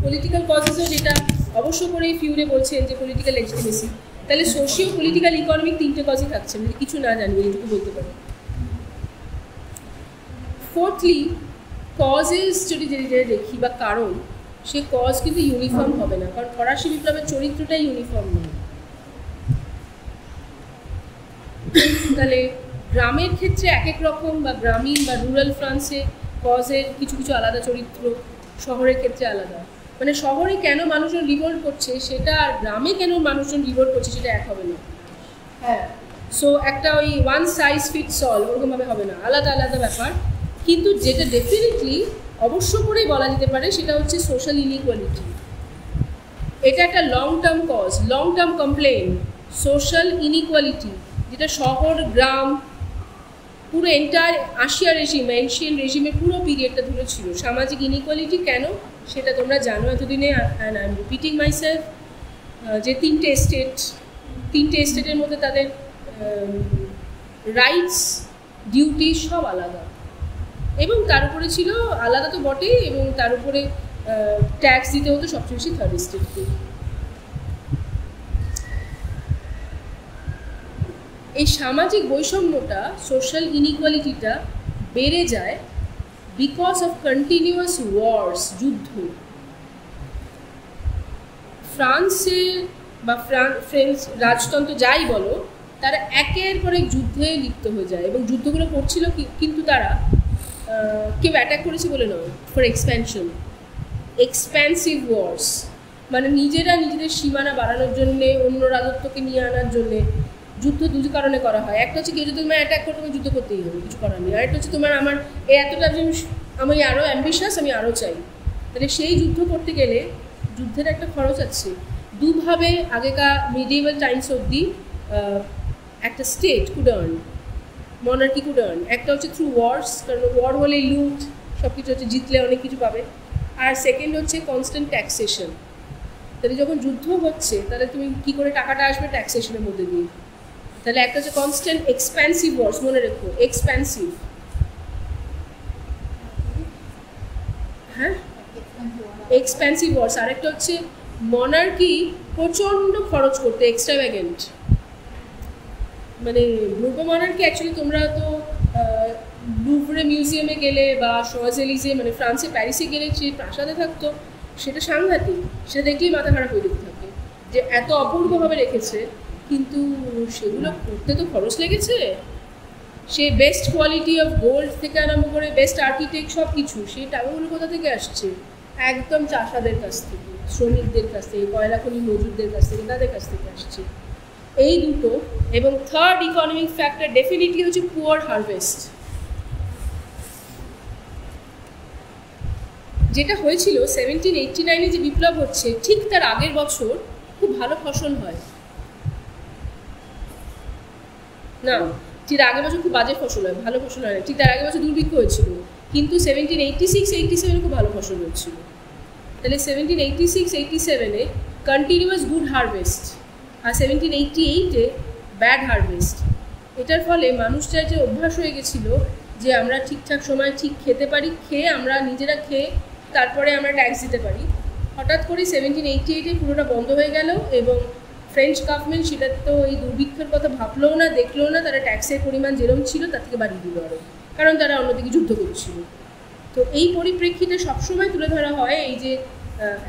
Political কজেসও যেটা অবশ্য করে ফিউরে বলছেন যে পলিটিক্যাল লেজিটিমেসি, তাহলে সোশিও পলিটিক্যাল ইকোনমিক তিনটে কজই থাকছে, যদি কিছু না জানি এইটুকু বলতে পারি। ফোর্থলি, কজেস যদি যেটা দেখি বা কারণ, সে কজ কিন্তু ইউনিফর্ম হবে না, কারণ ফরাসি বিপ্লবের চরিত্রটাই ইউনিফর্ম নয়। তাহলে গ্রামের ক্ষেত্রে এক এক রকম, বা গ্রামীণ বা রুরাল ফ্রান্সে কজের কিছু কিছু আলাদা চরিত্র, শহরের ক্ষেত্রে আলাদা। মানে শহরে কেন মানুষজন রিভোল্ট করছে সেটা, আর গ্রামে কেন মানুষজন রিভোল্ট করছে সেটা এক হবে না। হ্যাঁ, সো একটা ওই ওয়ান সাইজ ফিটস অল ওরকমভাবে হবে না, আলাদা আলাদা ব্যাপার। কিন্তু যেটা ডেফিনেটলি অবশ্য করেই বলা যেতে পারে সেটা হচ্ছে সোশ্যাল ইনইকুয়ালিটি। এটা একটা long term cause, long term complain, social inequality, যেটা শহর গ্রাম পুরো এন্টায়ার আশিয়া রেজিম, এনশিয়েন্ট রেজিমের পুরো পিরিয়ডটা ধরে ছিল। সামাজিক ইনইকুয়ালিটি কেন সেটা তোমরা জানো এতদিনে, and I am repeating myself, যে তিনটে স্টেটের মধ্যে তাদের রাইটস ডিউটি সব আলাদা, এবং তার উপরে ছিল আলাদা তো বটেই, এবং তার উপরে ট্যাক্স দিতে হতো সবচেয়ে বেশি থার্ড স্টেটকে। এই সামাজিক বৈষম্যটা, সোশ্যাল ইনইকুয়ালিটিটা বেড়ে যায় বিকজ অফ কন্টিনিউয়াস ওয়ার্স, যুদ্ধ। ফ্রান্সে বা ফ্রেঞ্চ রাজতন্ত্র যাই বলো, তারা একের পর এক যুদ্ধে লিপ্ত হয়ে যায়, এবং যুদ্ধগুলো করছিল কিন্তু তারা কেউ অ্যাটাক করেছে বলে নয়, ফর এক্সপ্যানশন, এক্সপ্যান্সিভ ওয়ার্স, মানে নিজেরা নিজেদের সীমানা বাড়ানোর জন্যে, অন্য রাজত্বকে নিয়ে আনার জন্যে যুদ্ধ দুই কারণে করা হয়। একটা হচ্ছে কেউ যদি তোমার অ্যাটাক করে, তোমার যুদ্ধ করতেই হবে, কিছু করার নেই। আরেকটা হচ্ছে তোমার আমার এতটা আমি আরও অ্যাম্বিশাস, আমি আরও চাই। তাহলে সেই যুদ্ধ করতে গেলে যুদ্ধের একটা খরচ আছে। দুভাবে আগেকার মিডিয়েভাল টাইমস অবধি একটা state could earn, monarchy could earn. একটা হচ্ছে থ্রু ওয়ার্স, কারণ ওয়ার হলে লুট, সব কিছু হচ্ছে, জিতলে অনেক কিছু পাবে। আর সেকেন্ড হচ্ছে কনস্ট্যান্ট ট্যাক্সেশন। তাহলে যখন যুদ্ধ হচ্ছে তাহলে তুমি কী করে টাকাটা আসবে? ট্যাক্সেশনের মধ্যে দিয়ে। তাহলে একটা হচ্ছে কনস্ট্যান্ট এক্সপ্যান্সিভ ওয়ার্স, মনে রেখো, এক্সপ্যান্সিভ। হ্যাঁ, এক্সপ্যান্সিভ ওয়ার্স। আরেকটা হচ্ছে মনার্কি প্রচণ্ড খরচ করতে, এক্সট্রাভ্যাগেন্ট। মানে গ্রুপ মনার্কি অ্যাকচুয়ালি তোমরা তো লুভরে মিউজিয়ামে গেলে বা শোয়াজেলিজে, মানে ফ্রান্সে প্যারিসে গেলে যে প্রাসাদে থাকতো, সেটা সাংঘাতিক। সেটা দেখলেই মাথা খারাপ হয়ে যেতে থাকে যে এত অপূর্বভাবে রেখেছে, কিন্তু সেগুলো করতে তো খরচ লেগেছে। সে বেস্ট কোয়ালিটি অফ গোল্ড থেকে আরম্ভ করে বেস্ট আর্কিটেক্ট সব কিছু, সেই টাকাগুলো কোথা থেকে আসছে? একদম চাষাদের কাছ থেকে, শ্রমিকদের কাছ থেকে, কয়লা খনি মজুরদের কাছ থেকে, তাদের কাছ থেকে আসছে। এই দুটো। এবং থার্ড ইকোনমিক ফ্যাক্টর ডেফিনেটলি হচ্ছে পুয়ার হারভেস্ট। যেটা হয়েছিল 1789-এ যে বিপ্লব হচ্ছে, ঠিক তার আগের বছর খুব ভালো ফসল হয় না, ঠিক আগের বছর খুব বাজে ফসল হয়, ভালো ফসল হয় না। ঠিক তার আগের বছর দুর্ভিক্ষ হয়েছিল, কিন্তু 1786-87 খুব ভালো ফসল হচ্ছিল। তাহলে 1786-87-এ কন্টিনিউয়াস গুড হারভেস্ট, আর 1788-এ ব্যাড হারভেস্ট। এটার ফলে মানুষটার যে অভ্যাস হয়ে গেছিলো যে আমরা ঠিকঠাক সময় ঠিক খেতে পারি, খেয়ে আমরা নিজেরা খেয়ে তারপরে আমরা ট্যাক্স দিতে পারি, হঠাৎ করে 1788-এ পুরোটা বন্ধ হয়ে গেল। এবং ফ্রেঞ্চ গভর্নমেন্ট সেটা তো এই দুর্ভিক্ষের কথা ভাবলেও না, দেখলেও না, তারা ট্যাক্সের পরিমাণ যেরকম ছিল তার থেকে বাড়িয়ে দিল আরও, কারণ তারা অন্যদিকে যুদ্ধ করছিল। তো এই পরিপ্রেক্ষিতে সবসময় তুলে ধরা হয় এই যে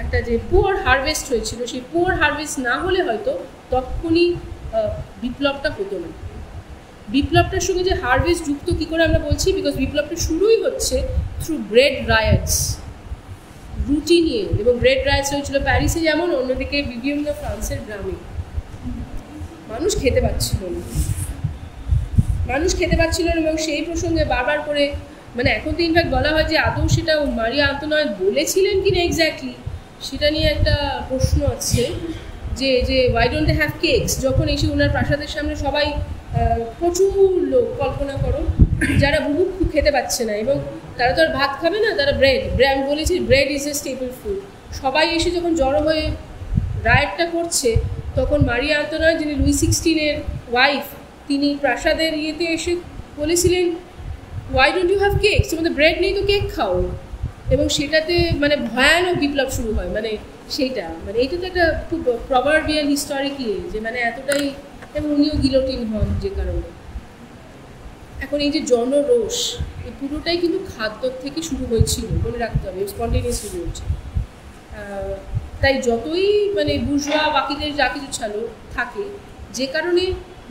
একটা যে পুয়ার হারভেস্ট হয়েছিল, সেই পুয়ার হারভেস্ট না হলে হয়তো তখনই বিপ্লবটা হতো না। বিপ্লবটার সঙ্গে যে হারভেস্ট যুক্ত কী করে আমরা বলছি, বিকজ বিপ্লবটা শুরুই হচ্ছে থ্রু ব্রেড রায়টস, রুটি নিয়ে। এবং ব্রেড রায়টস হয়েছিল প্যারিসে যেমন, অন্যদিকে বিভিন্ন ফ্রান্সের গ্রামে। মানুষ খেতে পাচ্ছিল না, এবং সেই প্রসঙ্গে বারবার করে, মানে এখন তো ইনফ্যাক্ট বলা হয় যে আদৌ সেটা মারিয়া আন্তোয়ানেট বলেছিলেন কি না এক্স্যাক্টলি, সেটা নিয়ে একটা প্রশ্ন আছে যে why don't they have cakes. যখন এসে ওনার প্রাসাদের সামনে সবাই, প্রচুর লোক, কল্পনা করো, যারা বুভুক্ষু খেতে পাচ্ছে না, এবং তারা তো আর ভাত খাবে না, তারা ব্রেড, আমি বলেছি bread is a staple food. সবাই এসে যখন জড়ো হয়ে রায়টটা করছে, তখন মারিয়া আন্তোয়ানেট, যিনি লুই 16-এর ওয়াইফ, তিনি প্রাসাদের ইয়েতে এসে বলেছিলেন why don't you have cake, তোমাদের ব্রেড নেই তো কেক খাও। এবং সেটাতে মানে ভয়ানক বিপ্লব শুরু হয়, মানে সেইটা মানে এইটা তো একটা খুব প্রভার্বিয়াল হিস্টোরিকলি যে মানে এতটাই, এবং উনিও গিলোটিন হন যে কারণে। এখন এই যে জনরোষ, এই পুরোটাই কিন্তু খাদ্য থেকে শুরু হয়েছিল, মনে রাখতে হবে, স্পন্টেনিয়াস শুরু হচ্ছে। তাই যতই মানে বুর্জোয়া বাকিদের যা কিছু ছাড়ো থাকে, যে কারণে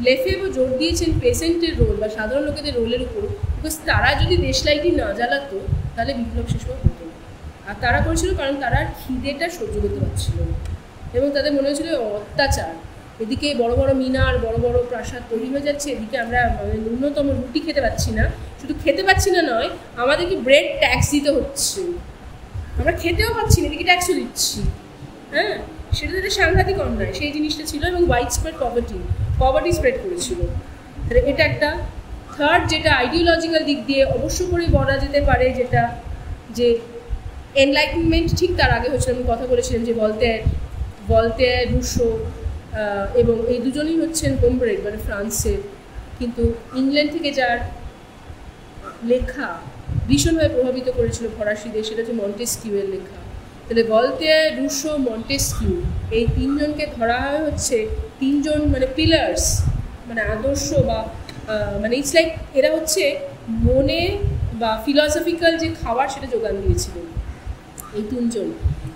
লেফেভও জোর দিয়েছেন পেশেন্টের রোল বা সাধারণ লোকেদের রোলের উপর, বিকজ তারা যদি দেশলাইটি না জ্বালাতো তাহলে বিপ্লব শেষ হতো না। আর তারা করেছিল কারণ তারা খিদেটা সহ্য করতে পারছিল না, এবং তাদের মনে হয়েছিল অত্যাচার। এদিকে বড় বড় মিনার, বড় বড় প্রাসাদ তৈরি হয়ে যাচ্ছে, এদিকে আমরা মানে ন্যূনতম রুটি খেতে পাচ্ছি না। শুধু খেতে পাচ্ছি না নয়, আমাদেরকে ব্রেড ট্যাক্স দিতে হচ্ছে, আমরা খেতেও পাচ্ছি না, এদিকে ট্যাক্সও দিচ্ছি। হ্যাঁ, সেটা তাদের সাংঘাতিক অন্যায়, সেই জিনিসটা ছিল। এবং ওয়াইড স্প্রেড পভার্টি স্প্রেড করেছিল। তাহলে এটা একটা। থার্ড, যেটা আইডিওলজিক্যাল দিক দিয়ে অবশ্য করেই বলা যেতে পারে, যেটা যে এনলাইটেনমেন্ট ঠিক তার আগে হয়েছিল। আমি কথা বলেছিলাম যে ভলতেয়ার, রুশো, এবং এই দুজনেই হচ্ছেন বোম্ব্রেড মানে ফ্রান্সের, কিন্তু ইংল্যান্ড থেকে যার লেখা ভীষণভাবে প্রভাবিত করেছিল ফরাসিদের, সেটা হচ্ছে মন্টেস্কিউয়ের লেখা। তাহলে ভলতেয়ার, রুশো, মন্টেস্কিউ, এই তিনজনকে ধরা হয় হচ্ছে তিনজন মানে পিলার্স, মানে আদর্শ বা মানে ইটস লাইক এরা হচ্ছে মনে বা ফিলসফিক্যাল যে খাবার সেটা যোগান দিয়েছিলেন এই তিনজন।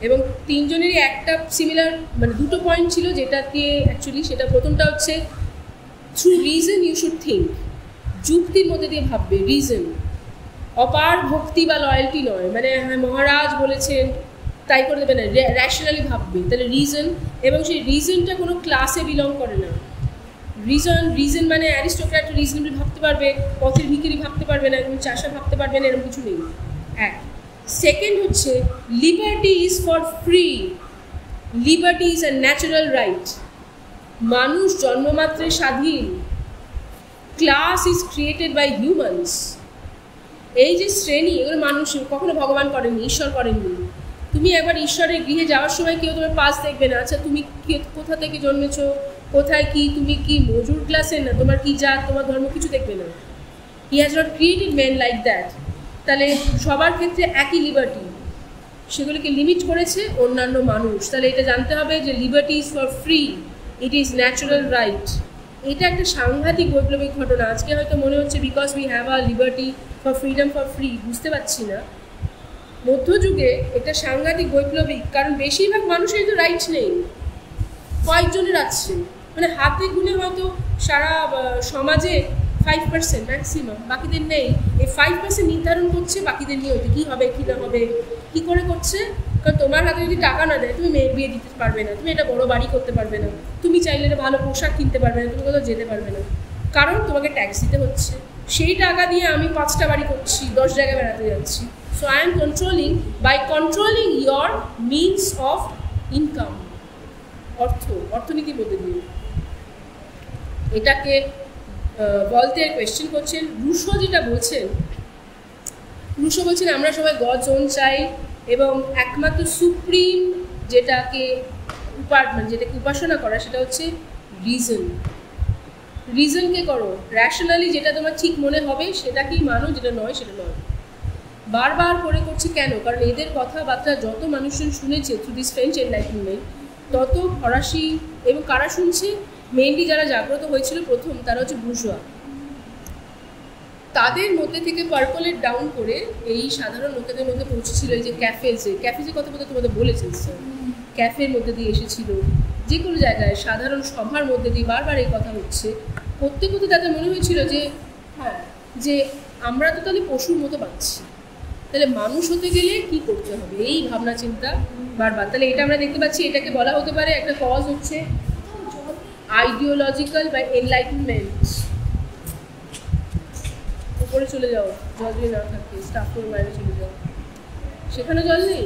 এবং তিনজনেরই একটা সিমিলার মানে দুটো পয়েন্ট ছিল, যেটা দিয়ে অ্যাকচুয়ালি সেটা প্রথমটা হচ্ছে through reason you should think, যুক্তির মধ্যে দিয়ে ভাববে, রিজন, অপার ভক্তি বা লয়্যালটি নয়, মানে হ্যাঁ মহারাজ বলেছেন তাই করে দেবে না, র্যাশনালি ভাববে, তাহলে রিজন। এবং সেই রিজনটা কোনো ক্লাসে বিলং করে না। রিজন মানে অ্যারিস্টোক্র্যাট রিজনেবলি ভাবতে পারবে, পথের ভিখারি ভাবতে পারবে না, এবং চাষা ভাবতে পারবে না, এরকম কিছু নেই। এক। সেকেন্ড হচ্ছে liberty is for free, liberty is a natural right, মানুষ জন্মমাত্রে স্বাধীন, class is created by humans. এই যে শ্রেণী, এগুলো মানুষ কখনো ভগবান করেননি, ঈশ্বর করেননি। তুমি একবার ঈশ্বরের গৃহে যাওয়ার সময় কেউ তোমার পাস দেখবে না, আচ্ছা তুমি কোথা থেকে জন্মেছো, কোথায় কি, তুমি কি মজুর ক্লাসের, না তোমার কি জাত, তোমার ধর্ম, কিছু দেখবে না। He has not created men like that. তাহলে সবার ক্ষেত্রে একই লিবার্টি, সেগুলিকে লিমিট করেছে অন্যান্য মানুষ। তাহলে এটা জানতে হবে যে liberty is for free, it is natural right. এটা একটা সাংঘাতিক বৈপ্লবিক ঘটনা। আজকে হয়তো মনে হচ্ছে because we have a liberty for freedom for free, বুঝতে পারছি না। মধ্যযুগে এটা সাংঘাতিক বৈপ্লবিক, কারণ বেশিরভাগ মানুষেরই তো রাইট নেই, কয়েকজনের আছে, মানে হাতে গুনে হয়তো সারা সমাজে 5% ম্যাক্সিমাম, বাকিদের নেই। এই 5% নির্ধারণ করছে বাকিদের নিয়ে হতে কী হবে কী না হবে, কী করে করছে। কারণ তোমার হাতে যদি টাকা না দেয় তুমি মেয়ের বিয়ে দিতে পারবে না, তুমি একটা বড় বাড়ি করতে পারবে না, তুমি চাইলে একটা ভালো পোশাক কিনতে পারবে না, তুমি কোথাও যেতে পারবে না, কারণ তোমাকে ট্যাক্স দিতে হচ্ছে। সেই টাকা দিয়ে আমি 5টা বাড়ি করছি, 10 জায়গায় বেড়াতে যাচ্ছি। So I am controlling by controlling your means of income, অর্থনীতির মধ্যে দিয়ে। এটাকে বলতে কোয়েশ্চেন করছেন। রুশো যেটা বলছেন, রুশো বলছেন আমরা সবাই গডস ওন চাই, এবং একমাত্র সুপ্রিম যেটাকে যেটাকে উপাসনা করা সেটা হচ্ছে রিজন। রিজনকে করো, র্যাশনালি যেটা তোমার ঠিক মনে হবে সেটাকেই মানো, যেটা নয় সেটা নয়। বারবার করে করছে কেন? কারণ এদের কথাবার্তা যত মানুষজন শুনেছে থ্রু দিস ফ্রেঞ্চ এনলাইটেনমেন্ট, তত ফরাসি, এবং কারা শুনছে, মেইনলি যারা জাগ্রত হয়েছিল প্রথম তারা হচ্ছে বুর্জোয়া, তাদের মধ্যে থেকে পার্কলেট ডাউন করে এই সাধারণ লোকেদের মধ্যে পৌঁছেছিল। এই যে ক্যাফেজে কথা বলতে তোমাদের বলেছেন স্যার, ক্যাফের মধ্যে দিয়ে এসেছিল, যে কোনো জায়গায় সাধারণ সভার মধ্যে দিয়ে বারবার এই কথা হচ্ছে। করতে করতে তাদের মনে হয়েছিল যে হ্যাঁ, যে আমরা তো তাহলে পশুর মতো পাচ্ছি, তাহলে মানুষ হতে গেলে কি করতে হবে, এই ভাবনা চিন্তা বারবার। তাহলে এটা আমরা দেখতে পাচ্ছি, এটাকে বলা হতে পারে একটা কজ হচ্ছে আইডিওলজিক্যাল বা এনলাইটেনমেন্ট। উপরে চলে যাও, জল যদি না থাকে স্টাফ করে বাইরে চলে যাও, সেখানে জল নেই।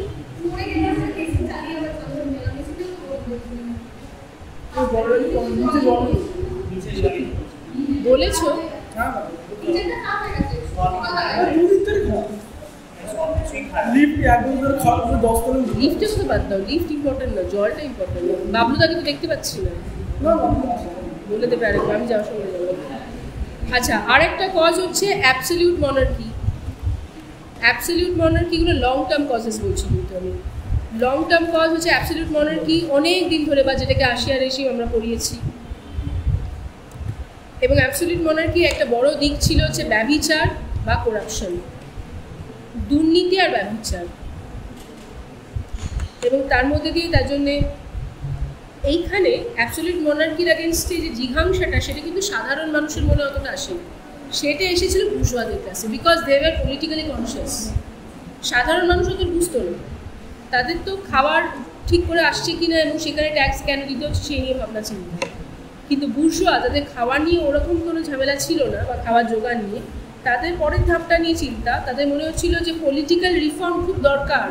বলেছো লিফটে কথা বাদ দাও, লিফট ইম্পর্টেন্ট না, জলটা ইম্পর্টেন্ট। বাবলুদাকে তো দেখতে পাচ্ছি না, বলে দেবে আরেকবার, আমি যাওয়ার সময় যাবো। আচ্ছা, আরেকটা কজ হচ্ছে অ্যাবসলিউট মনার্কি। অ্যাবসলিউট মনার্কিগুলো লং টার্ম কজেস বলছি কিন্তু আমি। লং টার্ম কজ হচ্ছে অ্যাবসলিউট মনার্কি অনেক দিন ধরে, বা যেটাকে আশিয়া রেজিম আমরা পড়িয়েছি। এবং অ্যাবসলিউট মনার্কি একটা বড় দিক ছিল হচ্ছে ব্যভিচার বা করাপশন, দুর্নীতি আর ব্যভিচার। এবং তার মধ্যে দিয়ে তার জন্যে এইখানে অ্যাবসলিউট মনার্কির এগেনস্টে যে জিঘাংসাটা, সেটা কিন্তু সাধারণ মানুষের মনে অতটা আসেনি, সেটা এসেছিল বুর্জোয়াদের কাছে, because they were politically conscious. সাধারণ মানুষ অত বুঝতো না, তাদের তো খাবার ঠিক করে আসছে কিনা এবং সেখানে ট্যাক্স কেন দিতে হচ্ছে সেই নিয়ে ভাবনা ছিল। কিন্তু বুর্জোয়া, তাদের খাওয়া নিয়ে ওরকম কোনো ঝামেলা ছিল না, বা খাওয়ার জোগান নিয়ে। তাদের পরের ধাপটা নিয়ে চিন্তা, তাদের মনে হচ্ছিল যে পলিটিক্যাল রিফর্ম খুব দরকার,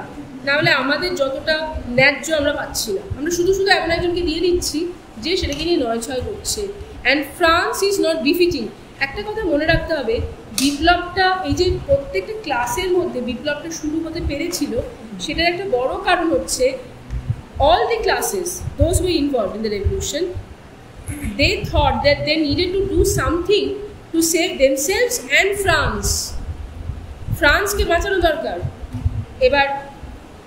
নাহলে আমাদের যতটা ন্যায্য আমরা পাচ্ছি না, আমরা শুধু শুধু এমন একজনকে দিয়ে দিচ্ছি যে সেটাকে নিয়ে নয় ছয় করছে। And France is not befitting. একটা কথা মনে রাখতে হবে, বিপ্লবটা, এই যে প্রত্যেকটা ক্লাসের মধ্যে বিপ্লবটা শুরু হতে পেরেছিল, সেটার একটা বড় কারণ হচ্ছে all the classes, those who were involved in the revolution, they thought that they needed to do something to save themselves and France. ফ্রান্সকে বাঁচানো দরকার। এবার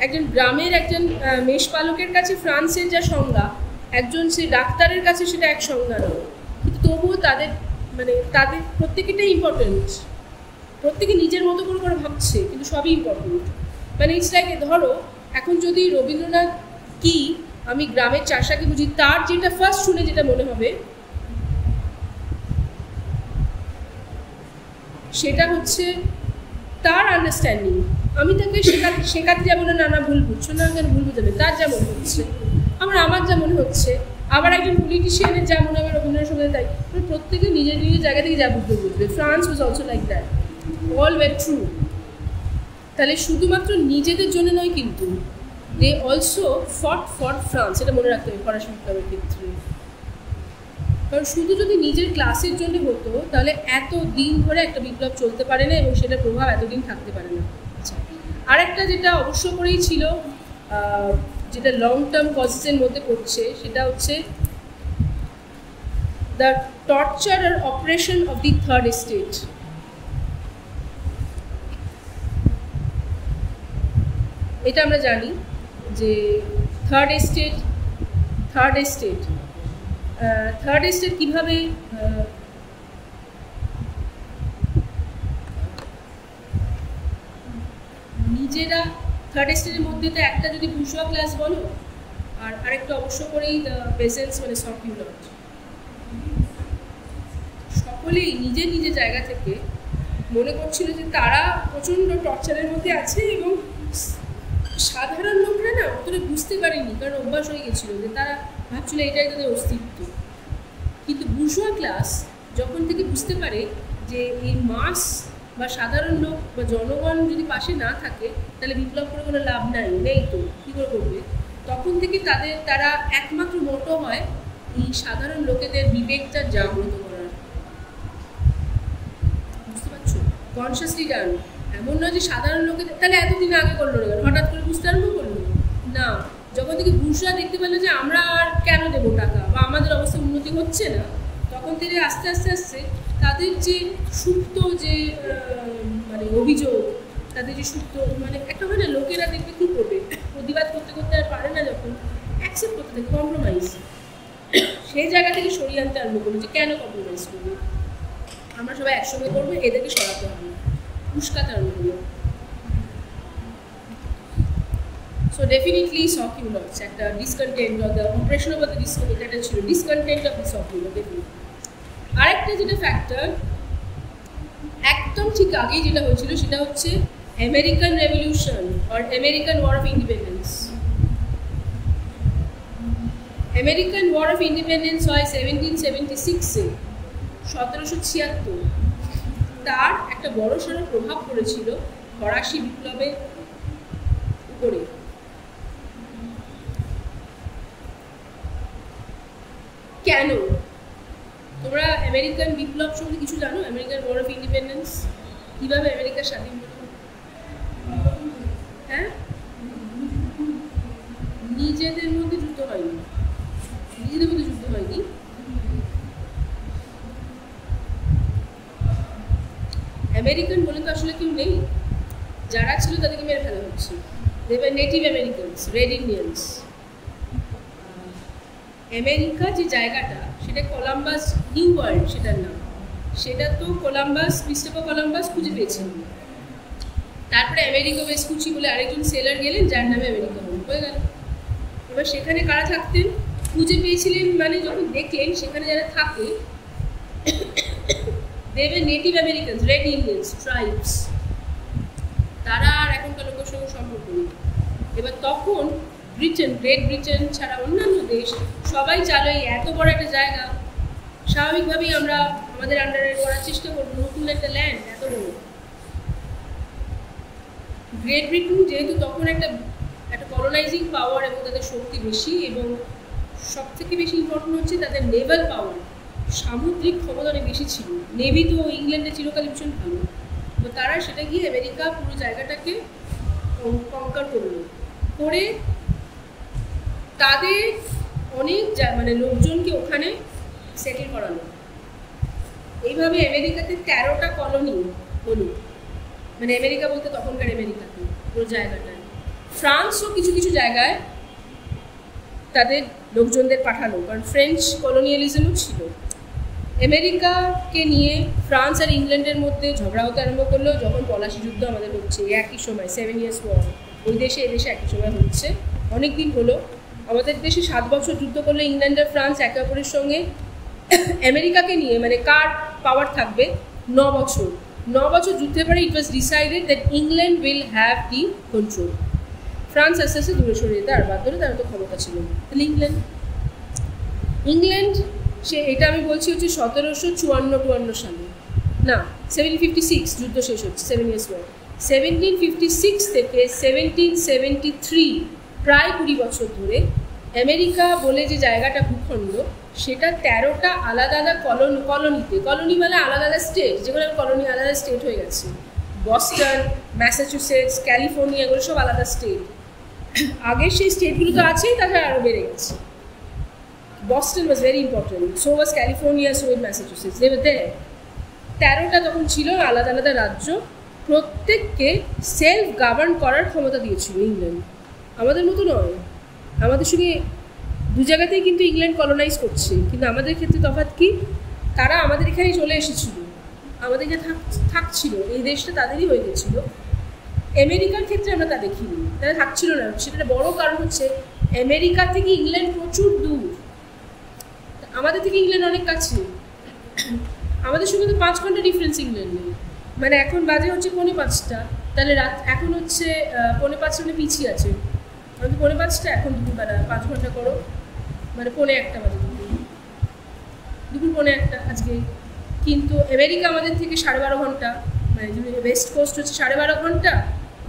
একজন গ্রামের একজন মেষপালকের কাছে ফ্রান্সের যা সংজ্ঞা, একজন সে ডাক্তারের কাছে সেটা এক সংজ্ঞা নয়, কিন্তু তবুও তাদের তাদের প্রত্যেকটাই ইম্পর্টেন্ট, প্রত্যেকে নিজের মতো করে করে ভাবছে, কিন্তু সবই ইম্পর্টেন্ট। ইটস লাইক, ধরো এখন যদি রবীন্দ্রনাথ কি, আমি গ্রামের চাষাকে বুঝি, তার যেটা ফার্স্ট শুনে যেটা মনে হবে সেটা হচ্ছে তার আন্ডারস্ট্যান্ডিং। আমি তাকে শেখাতে যাবো না, নানা ভুল বুঝছো না, কেন ভুল বুঝাবে, তার যা মনে হচ্ছে, আমার যা মনে হচ্ছে, আবার একজন পলিটিশিয়ানের যা মনে হবে রবীন্দ্রনাথ সঙ্গে তাই। প্রত্যেকে নিজের নিজের জায়গা থেকে যা বুঝবে। France was also like that, all were true. তাহলে শুধুমাত্র নিজেদের জন্য নয়, কিন্তু they also fought for France, এটা মনে রাখতে হবে ফরাসি বিপ্লবের ক্ষেত্রে। কারণ শুধু যদি নিজের ক্লাসের জন্য হতো, তাহলে এত দিন ধরে একটা বিপ্লব চলতে পারে না এবং সেটার প্রভাব এতদিন থাকতে পারে না। আচ্ছা, আরেকটা যেটা অবশ্য করেই ছিল, যেটা লং টার্ম কজেসের মধ্যে পড়ছে, সেটা হচ্ছে দ্য টর্চার আর operation of the third estate. এটা আমরা জানি যে থার্ড এস্টেট কীভাবে নিজেরা, থার্ড এস্টেটের মধ্যে তো একটা যদি বুর্জোয়া ক্লাস বলো, আর আরেকটা অবশ্য করেই দ্য পেজেন্টস, সকিউলট, সকলেই নিজের নিজের জায়গা থেকে মনে করছিল যে তারা প্রচণ্ড টর্চারের মধ্যে আছে, এবং সাধারণ লোকরা না অতটা বুঝতে পারেনি, কারণ অভ্যাস হয়ে গেছিলো যে তারা ভাবছিল এটাই তাদের অস্তিত্ব। কিন্তু বুর্জোয়া ক্লাস যখন থেকে বুঝতে পারে যে এই মাস বা সাধারণ লোক বা জনগণ যদি পাশে না থাকে, তাহলে বিপ্লব করে কোনো লাভ নেই তো কী করে করবে, তখন থেকে তারা একমাত্র মোটো হয় এই সাধারণ লোকেদের বিবেকটা জাগ্রত করার। বুঝতে পারছো? কনসিয়াসলি ডান। এমন নয় যে সাধারণ লোকেদের তাহলে এতদিন আগে করলো না, হঠাৎ করে বুঝতে আরম্ভ করলো না। যখন থেকে বুর্জোয়া দেখতে পেলো যে আমরা আর কেন দেবো টাকা, বা আমাদের অবস্থা উন্নতি হচ্ছে না, তখন থেকে আস্তে আস্তে তাদের যে সুপ্ত যে অভিযোগ, তাদের যে সুপ্ত একটা হয় না, লোকেরা দেখবে কী করবে, প্রতিবাদ করতে করতে আর পারে না, যখন অ্যাকসেপ্ট করতে থাকে, কম্প্রোমাইজ, সেই জায়গা থেকে সরিয়ে আনতে আরম্ভ করলো যে কেন কম্প্রোমাইজ করবে, আমরা সবাই একসঙ্গে করবো, এদেরকে সরাতে হবে, উস্কাতে আরম্ভ করলো। So definitely Soculots, একটা discontent or the oppression of the discontent, এটা ছিল discontent of the Soculot, definitely. আরেকটা যেটা ফ্যাক্টর একদম ঠিক আগে যেটা হয়েছিল, সেটা হচ্ছে American revolution or American war of independence. American war of independence হয় 1776-এ, 1776। তার একটা বড়সড় প্রভাব পড়েছিল ফরাসি বিপ্লবের উপরে। কেন? তোমরা আমেরিকান বিপ্লব সম্বন্ধে কিছু জানো? আমেরিকান ওয়ার অফ ইন্ডিপেন্ডেন্স কীভাবে আমেরিকা স্বাধীন হলো? হ্যাঁ, নিজেদের মধ্যে যুদ্ধ হয়নি, আমেরিকান বলে তো আসলে কেউ নেই, যারা ছিল তাদেরকে মেরে ফেলা হচ্ছে। দেবে native Americans, red Indians. America যে জায়গাটা সেটা কলাম্বাস, নিউ ওয়ার্ল্ড সেটার নাম, সেটা তো কলাম্বাস, ক্রিস্টোফার কলাম্বাস খুঁজে পেয়েছেন। তারপরে আমেরিকা ভেসপুচি বলে আরেকজন সেলার গেলেন, যার নামে আমেরিকা হয়ে গেল। এবার সেখানে কারা থাকতেন, খুঁজে পেয়েছিলেন মানে যখন দেখলেন সেখানে যারা থাকে দেবে native Americans, red Indians, tribes, তারা আর এখনকার লোকের সঙ্গে সম্পর্ক নেই। এবার তখন ব্রিটেন, গ্রেট ব্রিটেন ছাড়া অন্যান্য দেশ সবাই চালো এই এত বড় একটা জায়গা, স্বাভাবিকভাবেই আমরা আমাদের আন্ডারে করার চেষ্টা করবো, নতুন একটা ল্যান্ড এত বড়। গ্রেট ব্রিটেন যেহেতু তখন একটা কলোনাইজিং পাওয়ার এবং তাদের শক্তি বেশি, এবং সব থেকে বেশি ইম্পর্টেন্ট হচ্ছে তাদের নেভাল পাওয়ার, সামুদ্রিক ক্ষমতা অনেক বেশি ছিল। নেভি তো ইংল্যান্ডে চিরকাল ভীষণ ভালো, তো তারা সেটা গিয়ে আমেরিকা পুরো জায়গাটাকে কঙ্কার করলো, করে তাদের অনেক মানে লোকজনকে ওখানে সেটেল করানো। এইভাবে আমেরিকাতে 13টা কলোনি হলো, মানে আমেরিকা বলতে তখনকার আমেরিকাতে পুরো জায়গাটায়। ফ্রান্সও কিছু কিছু জায়গায় তাদের লোকজনদের পাঠালো, কারণ ফ্রেঞ্চ কলোনিয়ালিজমও ছিল। আমেরিকাকে নিয়ে ফ্রান্স আর ইংল্যান্ডের মধ্যে ঝগড়া হতে আরম্ভ করলো যখন পলাশি যুদ্ধ আমাদের হচ্ছে একই সময়, 7 years war, ওই দেশে এ দেশে একই সময় হচ্ছে। অনেক দিন হলো, আমাদের দেশে 7 বছর যুদ্ধ করলে ইংল্যান্ড আর ফ্রান্স একে অপরের সঙ্গে। আমেরিকাকে নিয়ে মানে কার পাওয়ার থাকবে, 9 বছর। 9 বছর যুদ্ধের পরে it was decided that England will have the control. France আস্তে আস্তে দূরে সরে যেতে আর বাদ ধরে, তারা তো ক্ষমতা ছিল না। তাহলে ইংল্যান্ড সে, এটা আমি বলছি হচ্ছে 1754 সালে, না 1756 যুদ্ধ শেষ হচ্ছে, 7 years war। 1756 থেকে 1773 প্রায় 20 বছর ধরে আমেরিকা বলে যে জায়গাটা ভূখণ্ড, সেটা 13টা আলাদা আলাদা কলোনিতে, কলোনি মানে আলাদা আলাদা স্টেট, যেগুলো কলোনি আলাদা স্টেট হয়ে গেছে। বস্টন, ম্যাসাচুসেটস, ক্যালিফোর্নিয়া, এগুলো সব আলাদা স্টেট। আগের সেই স্টেটগুলো তো আছেই, তাছাড়া আরও বেড়ে গেছে। Boston was very important, so was California, so was Massachusetts, they were there। 13টা তখন ছিল আলাদা আলাদা রাজ্য, প্রত্যেককে সেলফ গভর্ন করার ক্ষমতা দিয়েছিল ইংল্যান্ড। আমাদের মতো নয়, আমাদের সঙ্গে দু জায়গাতেই কিন্তু ইংল্যান্ড কলোনাইজ করছে, কিন্তু আমাদের ক্ষেত্রে তফাৎ কি, তারা আমাদের এখানেই চলে এসেছিল, আমাদের যে থাকছিল, এই দেশটা তাদেরই হয়ে গেছিলো। আমেরিকার ক্ষেত্রে আমরা তা দেখিনি, তারা থাকছিল না। সেটা বড় কারণ হচ্ছে আমেরিকা থেকে ইংল্যান্ড প্রচুর দূর, আমাদের থেকে ইংল্যান্ড অনেক কাছে। আমাদের সঙ্গে তো 5 ঘন্টা ডিফারেন্স ইংল্যান্ডে, মানে এখন বাজে হচ্ছে 4:45, তাহলে রাত এখন হচ্ছে 4:45, মানে পিছিয়ে আছে। আমাদের 4:45, এখন দুপুরবেলা 5 ঘন্টা করো, মানে 1:45 বাজে, দুপুর 1:45 আজকে। কিন্তু আমেরিকা আমাদের থেকে 12.5 ঘন্টা, মানে ওয়েস্ট কোস্ট হচ্ছে 12.5 ঘন্টা,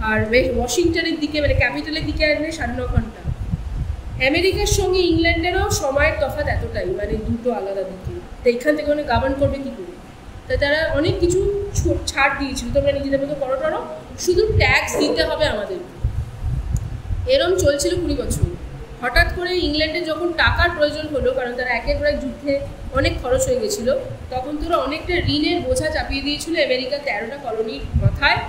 আর ওয়াশিংটনের দিকে মানে ক্যাপিটালের দিকে আসলে 9.5 ঘন্টা। আমেরিকার সঙ্গে ইংল্যান্ডেরও সময়ের তফাৎ এতটাই, মানে দুটো আলাদা দিকে। তো এইখান থেকে মানে গভর্ন করবে কী করে, তাই তারা অনেক কিছু ছাড় দিয়েছিল, তোমরা নিজেদের মতো করো, শুধু ট্যাক্স দিতে হবে আমাদের। এরম চলছিল 20 বছর। হঠাৎ করে ইংল্যান্ডে যখন টাকার প্রয়োজন হলো, কারণ তারা একের পর এক যুদ্ধে অনেক খরচ হয়ে গেছিলো, তখন তারা অনেকটা ঋণের বোঝা চাপিয়ে দিয়েছিল আমেরিকা 13টা কলোনির মাথায়।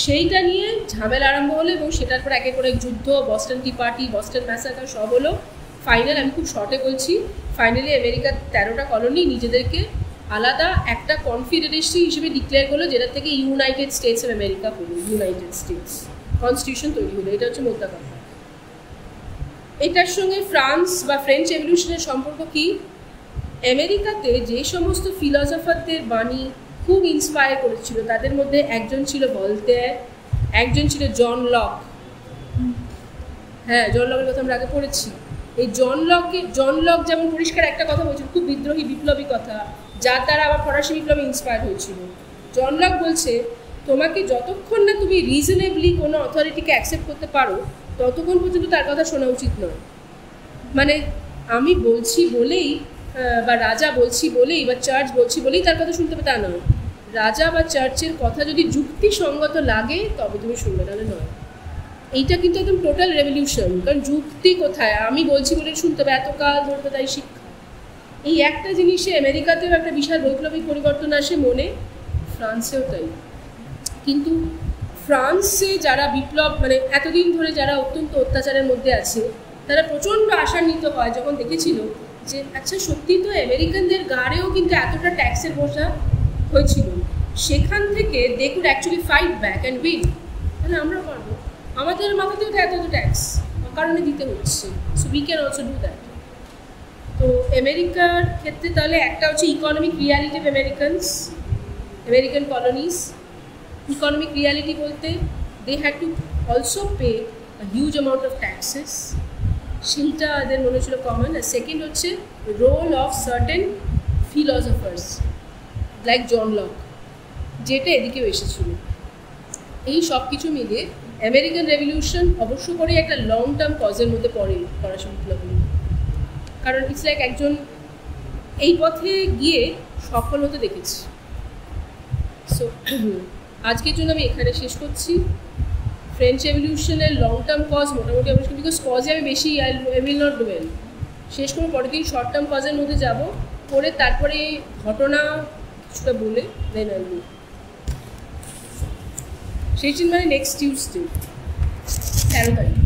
সেইটা নিয়ে ঝামেলা আরম্ভ হলো, এবং সেটার পর একের পর এক যুদ্ধ, Boston tea party, Boston massacre সব হলো। ফাইনাল, আমি খুব শর্টে বলছি, ফাইনালি আমেরিকার 13টা কলোনি নিজেদেরকে আলাদা একটা কনফেডারেসি হিসেবে ডিক্লেয়ার করলো, যেটার থেকে ইউনাইটেড স্টেটস অফ আমেরিকা হলো, ইউনাইটেড স্টেটস কনস্টিটিউশন তৈরি হলো। এটা হচ্ছে মোদ্দা কথা। এটার সঙ্গে ফ্রান্স বা ফ্রেঞ্চ রেভলিউশনের সম্পর্ক কি, আমেরিকাতে যে সমস্ত ফিলসফারদের বাণী খুব ইন্সপায়ার করেছিল, তাদের মধ্যে একজন ছিল ভলতেয়ার, একজন ছিল জন লক। হ্যাঁ, জন লকের কথা আমরা আগে পড়েছি। এই জন লক যেমন পরিষ্কার একটা কথা বলছিল, খুব বিদ্রোহী বিপ্লবী কথা, যার দ্বারা আবার ফরাসি বিপ্লবী ইন্সপায়ার হয়েছিল। জন লক বলছে, তোমাকে যতক্ষণ না তুমি রিজনেবলি কোনো অথরিটিকে অ্যাকসেপ্ট করতে পারো, ততক্ষণ পর্যন্ত তার কথা শোনা উচিত নয়। মানে আমি বলছি বলেই, বা রাজা বলছি বলেই, বা চার্চ বলছি বলেই তার কথা শুনতে হবে তা নয়। রাজা বা চার্চের কথা যদি যুক্তিসঙ্গত লাগে তবে তুমি শুনবে, নাহলে নয়। এইটা কিন্তু একদম টোটাল রেভলিউশন, কারণ যুক্তি কোথায়, আমি বলছি বলে শুনতে হবে, এতকাল ধরতে তাই শিক্ষা। এই একটা জিনিসে আমেরিকাতেও একটা বিশাল বৈপ্লবিক পরিবর্তন আসে মনে, ফ্রান্সেও তাই। কিন্তু ফ্রান্সে যারা বিপ্লব মানে এতদিন ধরে যারা অত্যন্ত অত্যাচারের মধ্যে আছে তারা প্রচণ্ড আশান্বিত হয় যখন দেখেছিল যে আচ্ছা সত্যি তো আমেরিকানদের গাড়েও কিন্তু এতটা ট্যাক্সের বোঝা হয়েছিল, সেখান থেকে they could actually fight back and win. তাহলে আমরা পারবো, আমাদের মাথাতেও তো এত ট্যাক্স কারণে দিতে হচ্ছে, so we can also do that. তো আমেরিকার ক্ষেত্রে তাহলে একটা হচ্ছে economic reality of American colonies. Economic reality বলতে they had to also pay huge amount of taxes, সেইটা এদের মনে হচ্ছিল কমন। আর সেকেন্ড হচ্ছে role of certain philosophers like John Locke, যেটা এদিকেও এসেছিল। এই সব কিছু মিলিয়ে আমেরিকান রেভলিউশন অবশ্য করে একটা লং টার্ম কজের মধ্যে পড়ে ফরাসি বিপ্লব, কারণ ইটস লাইক একজন এই পথে গিয়ে সফল হতে দেখেছি। সো আজকের জন্য আমি এখানে শেষ করছি। ফ্রেঞ্চ রেভলিউশনের লং টার্ম কজ মোটামুটি আমি বিকজ কজে আমি বেশি আই উইল নট ডুয়েল শেষ করে পরের দিন শর্ট টার্ম কজের মধ্যে যাব, করে তারপরে ঘটনা কিছুটা বলে দেন আমি সেই দিন মানে নেক্সট টিউসডে 13 তারিখ।